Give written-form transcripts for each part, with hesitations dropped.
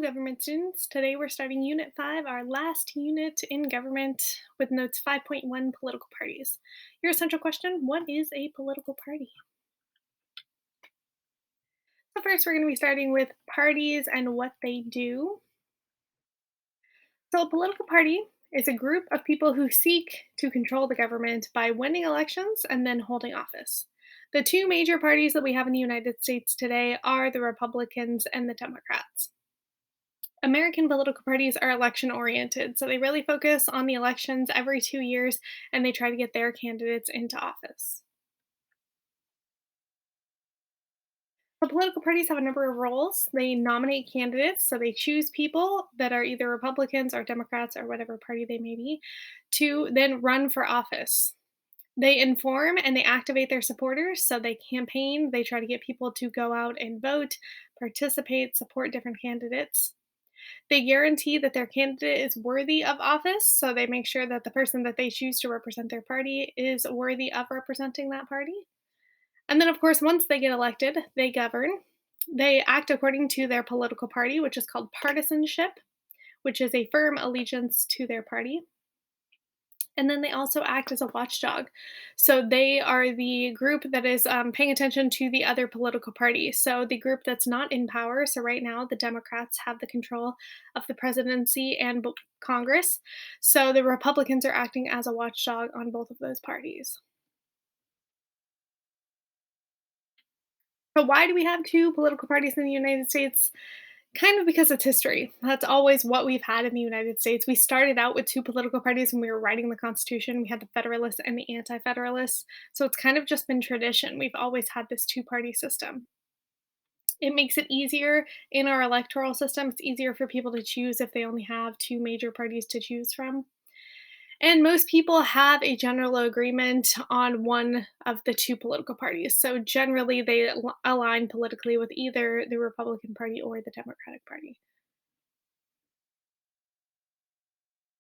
Hello, government students. Today we're starting Unit 5, our last unit in government, with notes 5.1 political parties. Your essential question: what is a political party? So, first, we're going to be starting with parties and what they do. So, a political party is a group of people who seek to control the government by winning elections and then holding office. The two major parties that we have in the United States today are the Republicans and the Democrats. American political parties are election oriented, so they really focus on the elections every 2 years and they try to get their candidates into office. The political parties have a number of roles. They nominate candidates, so they choose people that are either Republicans or Democrats or whatever party they may be to then run for office. They inform and they activate their supporters, so they campaign, they try to get people to go out and vote, participate, support different candidates. They guarantee that their candidate is worthy of office, so they make sure that the person that they choose to represent their party is worthy of representing that party. And then, of course, once they get elected, they govern. They act according to their political party, which is called partisanship, which is a firm allegiance to their party. And then they also act as a watchdog. So they are the group that is paying attention to the other political party. So the group that's not in power. So right now, the Democrats have the control of the presidency and Congress. So the Republicans are acting as a watchdog on both of those parties. So why do we have two political parties in the United States? Kind of because it's history. That's always what we've had in the United States. We started out with two political parties when we were writing the Constitution. We had the Federalists and the Anti Federalists. So it's kind of just been tradition. We've always had this two-party system. It makes it easier in our electoral system. It's easier for people to choose if they only have two major parties to choose from. And most people have a general agreement on one of the two political parties. So generally, they align politically with either the Republican Party or the Democratic Party.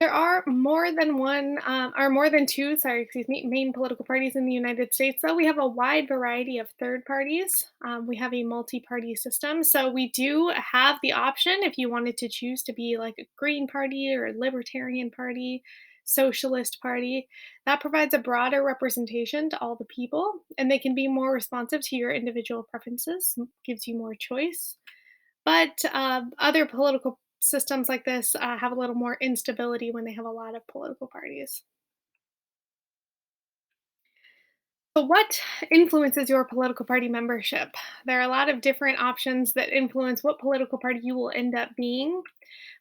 There are more than or more than two, sorry, excuse me, main political parties in the United States. So we have a wide variety of third parties. We have a multi party system. So we do have the option if you wanted to choose to be like a Green Party or a Libertarian Party, Socialist Party. That provides a broader representation to all the people, and they can be more responsive to your individual preferences, gives you more choice. But other political systems like this have a little more instability when they have a lot of political parties. So, what influences your political party membership? There are a lot of different options that influence what political party you will end up being.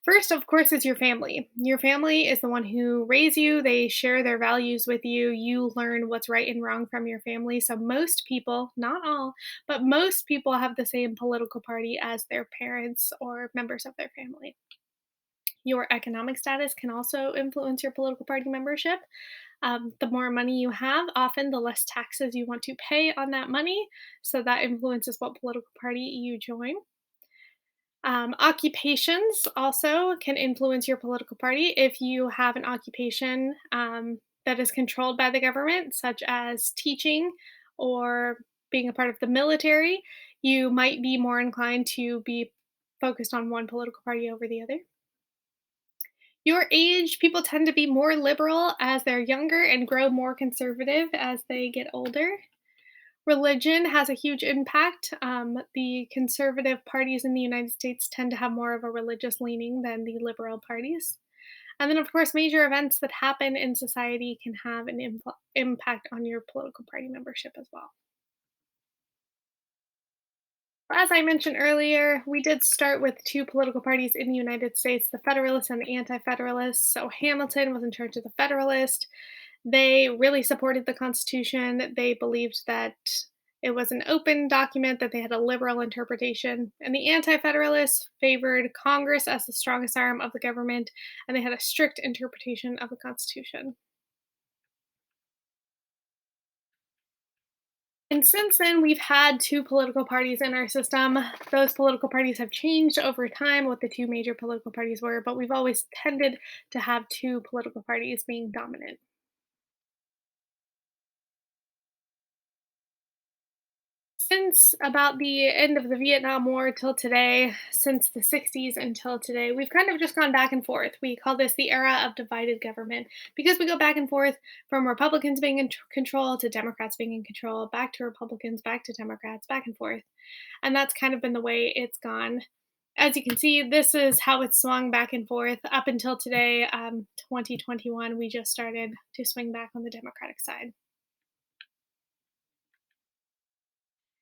First, of course, is your family. Your family is the one who raised you, they share their values with you. You learn what's right and wrong from your family. So, most people, not all, but most people have the same political party as their parents or members of their family. Your economic status can also influence your political party membership. The more money you have, often the less taxes you want to pay on that money. So that influences what political party you join. Occupations also can influence your political party. If you have an occupation that is controlled by the government, such as teaching or being a part of the military, you might be more inclined to be focused on one political party over the other. Your age, people tend to be more liberal as they're younger and grow more conservative as they get older. Religion has a huge impact. The conservative parties in the United States tend to have more of a religious leaning than the liberal parties. And then, of course, major events that happen in society can have an impact on your political party membership as well. As I mentioned earlier, we did start with two political parties in the United States, the Federalists and the Anti Federalists. So Hamilton was in charge of the Federalist. They really supported the Constitution. They believed that it was an open document, that they had a liberal interpretation. And the Anti Federalists favored Congress as the strongest arm of the government, and they had a strict interpretation of the Constitution. And since then, we've had two political parties in our system. Those political parties have changed over time what the two major political parties were, but we've always tended to have two political parties being dominant. Since about the end of the Vietnam War till today, since the 60s until today, we've kind of just gone back and forth. We call this the era of divided government because we go back and forth from Republicans being in control to Democrats being in control, back to Republicans, back to Democrats, back and forth. And that's kind of been the way it's gone. As you can see, this is how it's swung back and forth up until today, 2021. We just started to swing back on the Democratic side.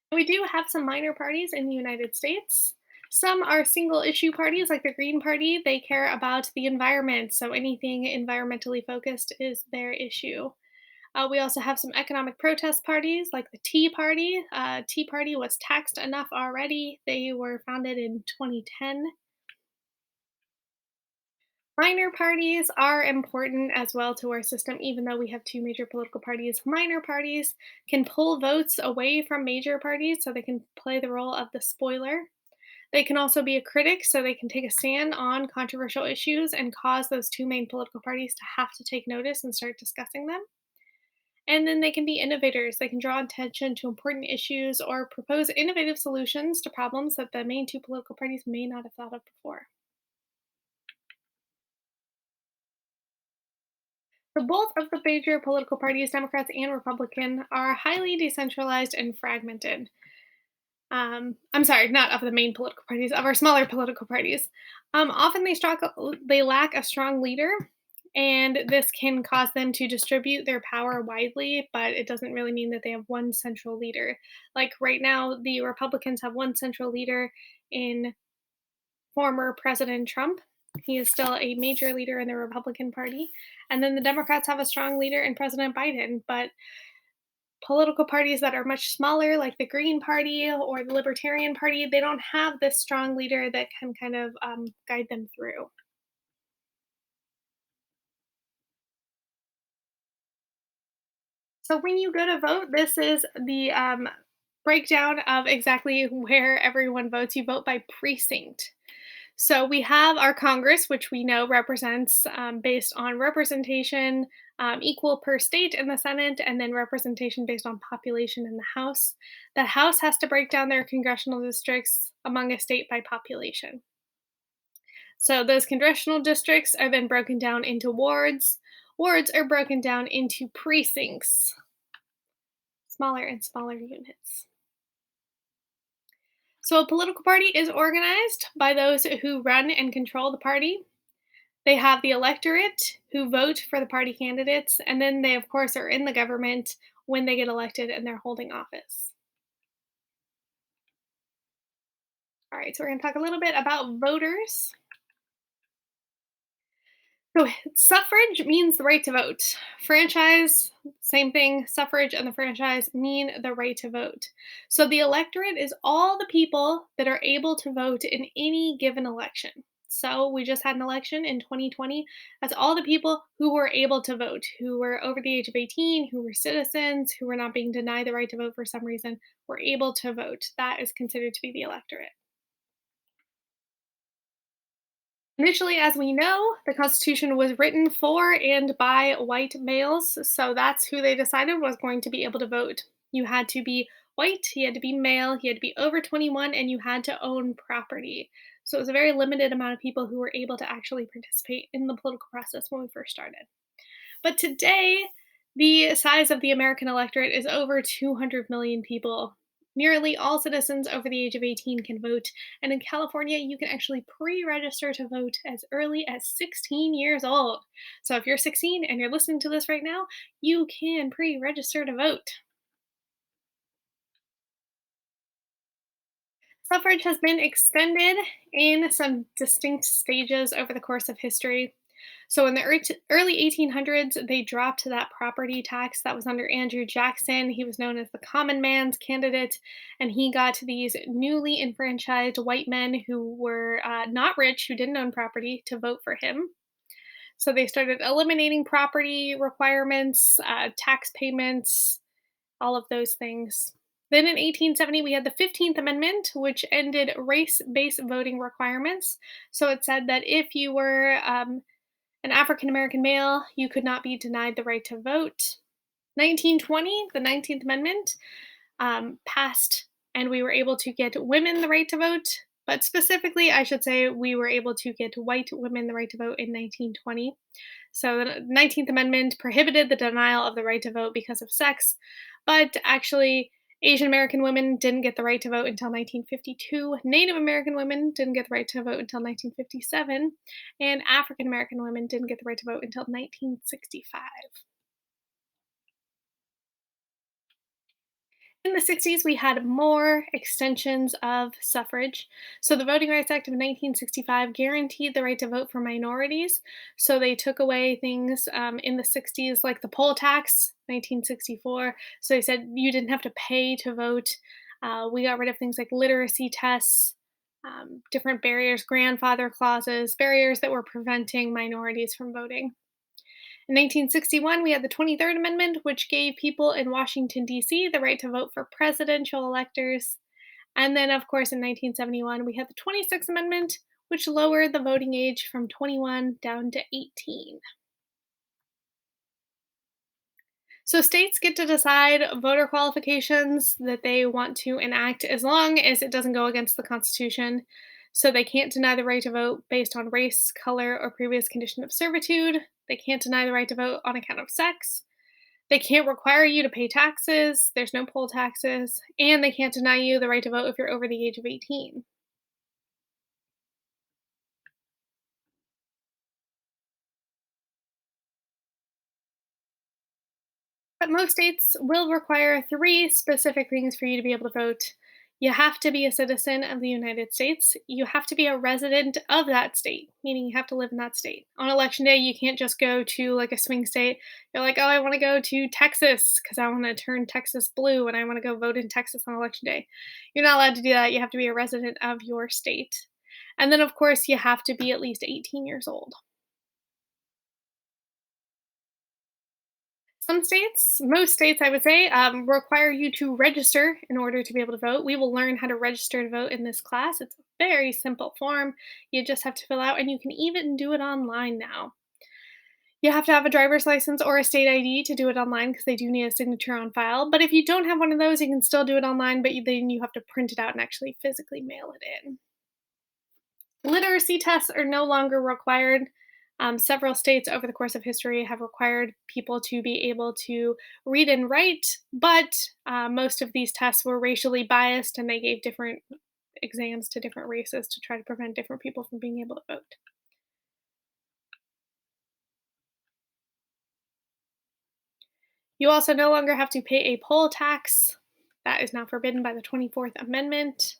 We do have some minor parties in the United States. Some are single issue parties, like the Green Party. They care about the environment, so anything environmentally focused is their issue. We also have some economic protest parties, like the Tea Party. Tea Party was taxed enough already. They were founded in 2010. Minor parties are important as well to our system, even though we have two major political parties. Minor parties can pull votes away from major parties, so they can play the role of the spoiler. They can also be a critic, so they can take a stand on controversial issues and cause those two main political parties to have to take notice and start discussing them. And then they can be innovators. They can draw attention to important issues or propose innovative solutions to problems that the main two political parties may not have thought of before. So both of the major political parties, Democrats and Republican, are highly decentralized and fragmented. I'm sorry, not of the main political parties, of our smaller political parties. Often they lack a strong leader, and this can cause them to distribute their power widely, but it doesn't really mean that they have one central leader. Like right now, the Republicans have one central leader in former President Trump. He is still a major leader in the Republican Party. And then the Democrats have a strong leader in President Biden. But political parties that are much smaller, like the Green Party or the Libertarian Party, they don't have this strong leader that can kind of guide them through. So when you go to vote, this is the breakdown of exactly where everyone votes. You vote by precinct. So we have our Congress, which we know represents based on representation equal per state in the Senate, and then representation based on population in the House. The House has to break down their congressional districts among a state by population. So those congressional districts are then broken down into wards. Wards are broken down into precincts, smaller and smaller units. So a political party is organized by those who run and control the party. They have the electorate who vote for the party candidates, and then they, of course, are in the government when they get elected and they're holding office. All right, so we're going to talk a little bit about voters. So, suffrage means the right to vote. Franchise, same thing. Suffrage and the franchise mean the right to vote. So, the electorate is all the people that are able to vote in any given election. So, we just had an election in 2020. That's all the people who were able to vote, who were over the age of 18, who were citizens, who were not being denied the right to vote for some reason, were able to vote. That is considered to be the electorate. Initially, as we know, the Constitution was written for and by white males, so that's who they decided was going to be able to vote. You had to be white, you had to be male, you had to be over 21, and you had to own property. So it was a very limited amount of people who were able to actually participate in the political process when we first started. But today, the size of the American electorate is over 200 million people. Nearly all citizens over the age of 18 can vote, and in California, you can actually pre register to vote as early as 16 years old. So if you're 16 and you're listening to this right now, you can pre register to vote. Suffrage has been extended in some distinct stages over the course of history. So in the early 1800s, they dropped that property tax that was under Andrew Jackson. He was known as the common man's candidate, and he got these newly enfranchised white men who were not rich, who didn't own property, to vote for him. So they started eliminating property requirements, tax payments, all of those things. Then in 1870, we had the 15th Amendment, which ended race based voting requirements. So it said that if you were an African American male, you could not be denied the right to vote. 1920, the 19th Amendment passed and we were able to get women the right to vote. But specifically, I should say we were able to get white women the right to vote in 1920. So the 19th Amendment prohibited the denial of the right to vote because of sex, but actually, Asian American women didn't get the right to vote until 1952. Native American women didn't get the right to vote until 1957. And African American women didn't get the right to vote until 1965. In the 60s, we had more extensions of suffrage. So, the Voting Rights Act of 1965 guaranteed the right to vote for minorities. So, they took away things in the 60s like the poll tax, 1964. So, they said you didn't have to pay to vote. We got rid of things like literacy tests, different barriers, grandfather clauses, barriers that were preventing minorities from voting. In 1961, we had the 23rd Amendment, which gave people in Washington, D.C. the right to vote for presidential electors. And then, of course, in 1971, we had the 26th Amendment, which lowered the voting age from 21 down to 18. So states get to decide voter qualifications that they want to enact as long as it doesn't go against the Constitution. So they can't deny the right to vote based on race, color, or previous condition of servitude. They can't deny the right to vote on account of sex. They can't require you to pay taxes. There's no poll taxes. And they can't deny you the right to vote if you're over the age of 18. But most states will require three specific things for you to be able to vote. You have to be a citizen of the United States. You have to be a resident of that state, meaning you have to live in that state. On election day, you can't just go to like a swing state. You're like, oh, I want to go to Texas because I want to turn Texas blue and I want to go vote in Texas on election day. You're not allowed to do that. You have to be a resident of your state. And then, of course, you have to be at least 18 years old. Some states, most states, I would say, require you to register in order to be able to vote. We will learn how to register to vote in this class. It's a very simple form. You just have to fill out, and you can even do it online now. You have to have a driver's license or a state ID to do it online because they do need a signature on file. But if you don't have one of those, you can still do it online, but then you have to print it out and actually physically mail it in. Literacy tests are no longer required. Several states over the course of history have required people to be able to read and write, but most of these tests were racially biased and they gave different exams to different races to try to prevent different people from being able to vote. You also no longer have to pay a poll tax. That is now forbidden by the 24th Amendment.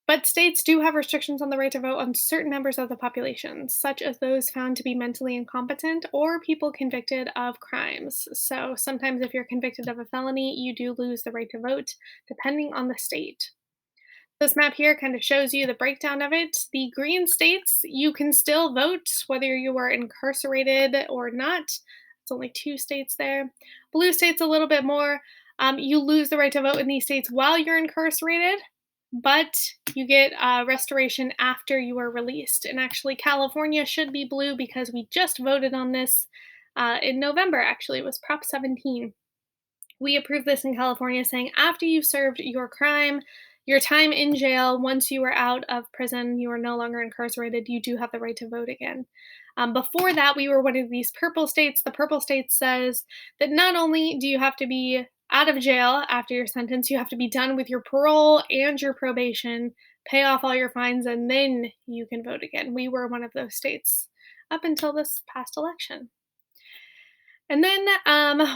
But states do have restrictions on the right to vote on certain members of the population, such as those found to be mentally incompetent or people convicted of crimes. So sometimes, if you're convicted of a felony, you do lose the right to vote, depending on the state. This map here kind of shows you the breakdown of it. The green states, you can still vote whether you are incarcerated or not. It's only two states there. Blue states, a little bit more. You lose the right to vote in these states while you're incarcerated, but you get restoration after you are released. And actually, California should be blue because we just voted on this in November, actually. It was Prop 17. We approved this in California saying after you served your crime, your time in jail, once you are out of prison, you are no longer incarcerated, you do have the right to vote again. Before that, we were one of these purple states. The purple state says that not only do you have to be out of jail after your sentence, you have to be done with your parole and your probation, pay off all your fines, and then you can vote again. We were one of those states up until this past election. And then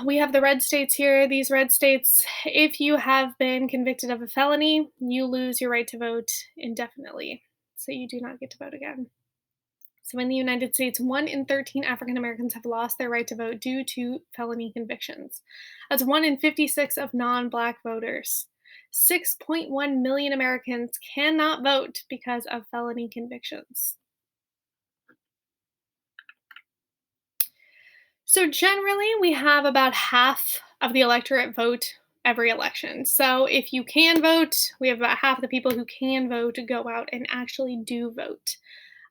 we have the red states here. These red states, if you have been convicted of a felony, you lose your right to vote indefinitely. So you do not get to vote again. So in the United States, 1 in 13 African Americans have lost their right to vote due to felony convictions. That's 1 in 56 of non Black voters. 6.1 million Americans cannot vote because of felony convictions. So generally, we have about half of the electorate vote every election. So if you can vote, we have about half the people who can vote go out and actually do vote.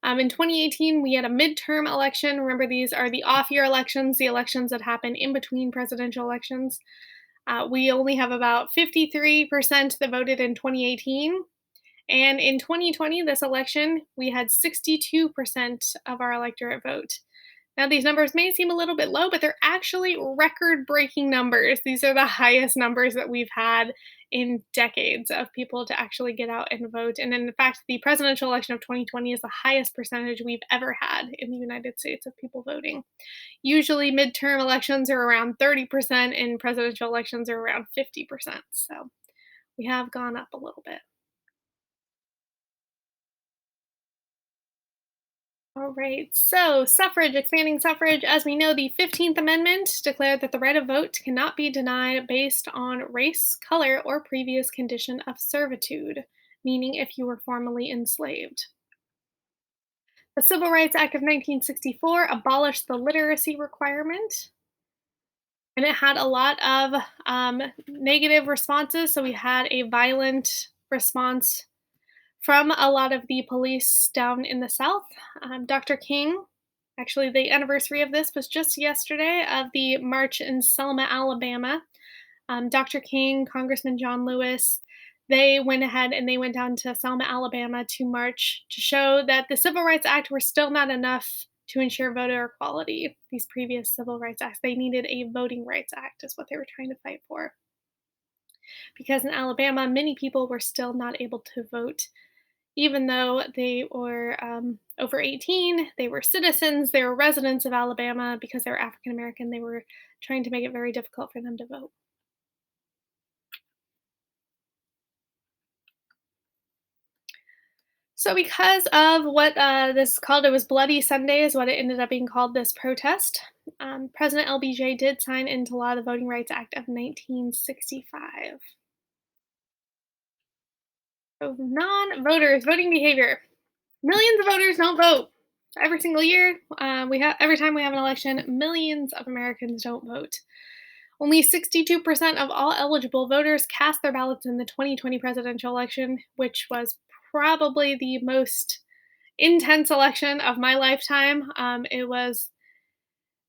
In 2018, we had a midterm election. Remember, these are the off year elections, the elections that happen in between presidential elections. We only have about 53% that voted in 2018. And in 2020, this election, we had 62% of our electorate vote. Now, these numbers may seem a little bit low, but they're actually record breaking numbers. These are the highest numbers that we've had in decades of people to actually get out and vote. And in fact, the presidential election of 2020 is the highest percentage we've ever had in the United States of people voting. Usually, midterm elections are around 30%, and presidential elections are around 50%. So we have gone up a little bit. All right. So, suffrage, expanding suffrage. As we know, the 15th Amendment declared that the right of vote cannot be denied based on race, color, or previous condition of servitude, meaning if you were formerly enslaved. The Civil Rights Act of 1964 abolished the literacy requirement, and it had a lot of negative responses. So, we had a violent response from a lot of the police down in the South. Dr. King, actually, the anniversary of this was just yesterday of the march in Selma, Alabama. Dr. King, Congressman John Lewis, they went ahead and they went down to Selma, Alabama to march to show that the Civil Rights Act were still not enough to ensure voter equality. These previous Civil Rights Acts, they needed a Voting Rights Act, is what they were trying to fight for. Because in Alabama, many people were still not able to vote even though they were over 18, they were citizens, they were residents of Alabama. Because they were African American, they were trying to make it very difficult for them to vote. So, because of what this is called, it was Bloody Sunday, is what it ended up being called, this protest. President LBJ did sign into law the Voting Rights Act of 1965. So, non voters, voting behavior. Millions of voters don't vote. Every single year, we have every time we have an election, millions of Americans don't vote. Only 62% of all eligible voters cast their ballots in the 2020 presidential election, which was probably the most intense election of my lifetime. It was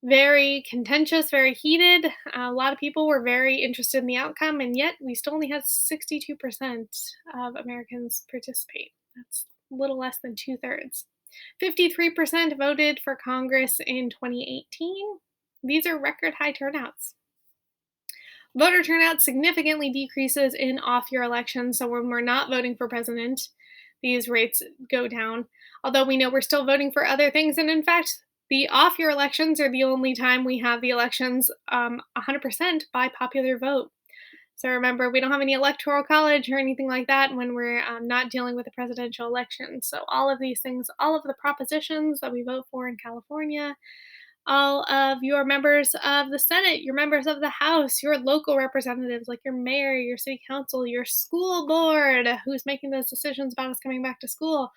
very contentious, very heated. A lot of people were very interested in the outcome, and yet we still only had 62% of Americans participate. That's a little less than two-thirds. 53% voted for Congress in 2018. These are record high turnouts. Voter turnout significantly decreases in off year elections. So when we're not voting for president, these rates go down. Although we know we're still voting for other things. And in fact, the off year elections are the only time we have the elections 100% by popular vote. So remember, we don't have any electoral college or anything like that when we're not dealing with a presidential election. So all of these things, all of the propositions that we vote for in California, all of your members of the Senate, your members of the House, your local representatives like your mayor, your city council, your school board, who's making those decisions about us coming back to school.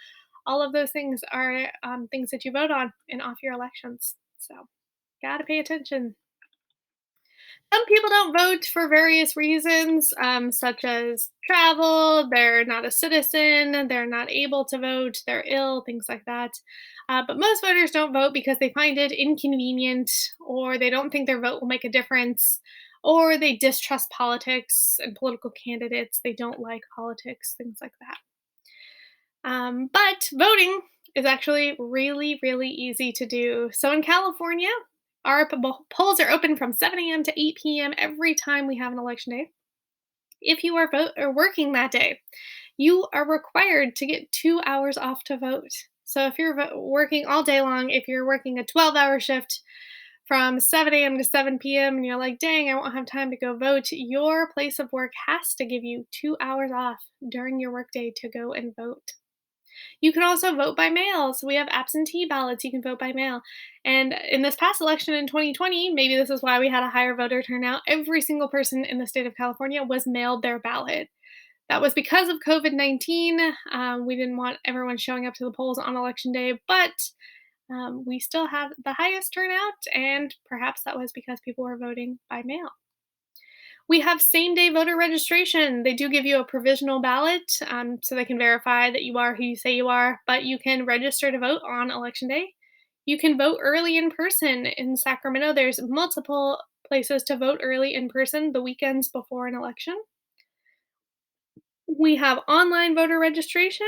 All of those things are things that you vote on in off year elections. So, gotta pay attention. Some people don't vote for various reasons, such as travel, they're not a citizen, they're not able to vote, they're ill, things like that. But most voters don't vote because they find it inconvenient, or they don't think their vote will make a difference, or they distrust politics and political candidates. They don't like politics, things like that. But voting is actually really, really easy to do. So in California, our polls are open from 7 a.m. to 8 p.m. every time we have an election day. If you are vote or working that day, you are required to get 2 hours off to vote. So if you're working all day long, if you're working a 12-hour shift from 7 a.m. to 7 p.m. and you're like, dang, I won't have time to go vote, your place of work has to give you 2 hours off during your workday to go and vote. You can also vote by mail. So we have absentee ballots. You can vote by mail. And in this past election in 2020, maybe this is why we had a higher voter turnout. Every single person in the state of California was mailed their ballot. That was because of COVID 19. We didn't want everyone showing up to the polls on election day, but we still had the highest turnout, and perhaps that was because people were voting by mail. We have same day voter registration. They do give you a provisional ballot so they can verify that you are who you say you are, but you can register to vote on election day. You can vote early in person in Sacramento. There's multiple places to vote early in person the weekends before an election. We have online voter registration,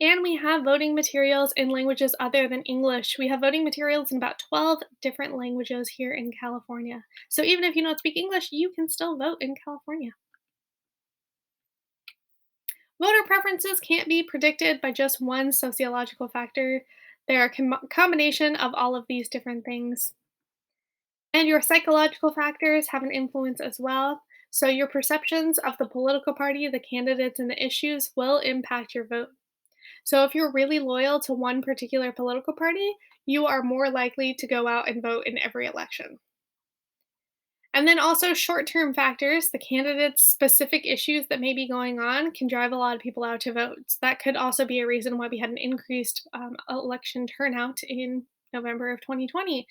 and we have voting materials in languages other than English. We have voting materials in about 12 different languages here in California. So even if you don't speak English, you can still vote in California. Voter preferences can't be predicted by just one sociological factor. They're a combination of all of these different things. And your psychological factors have an influence as well. So your perceptions of the political party, the candidates, and the issues will impact your vote. So if you're really loyal to one particular political party, you are more likely to go out and vote in every election. And then also short term factors, the candidates' specific issues that may be going on can drive a lot of people out to vote. So that could also be a reason why we had an increased election turnout in November of 2020.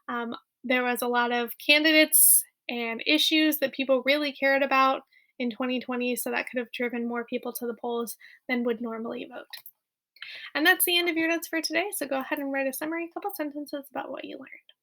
Um, there was a lot of candidates and issues that people really cared about in 2020, so that could have driven more people to the polls than would normally vote. And that's the end of your notes for today. So go ahead and write a summary, a couple sentences about what you learned.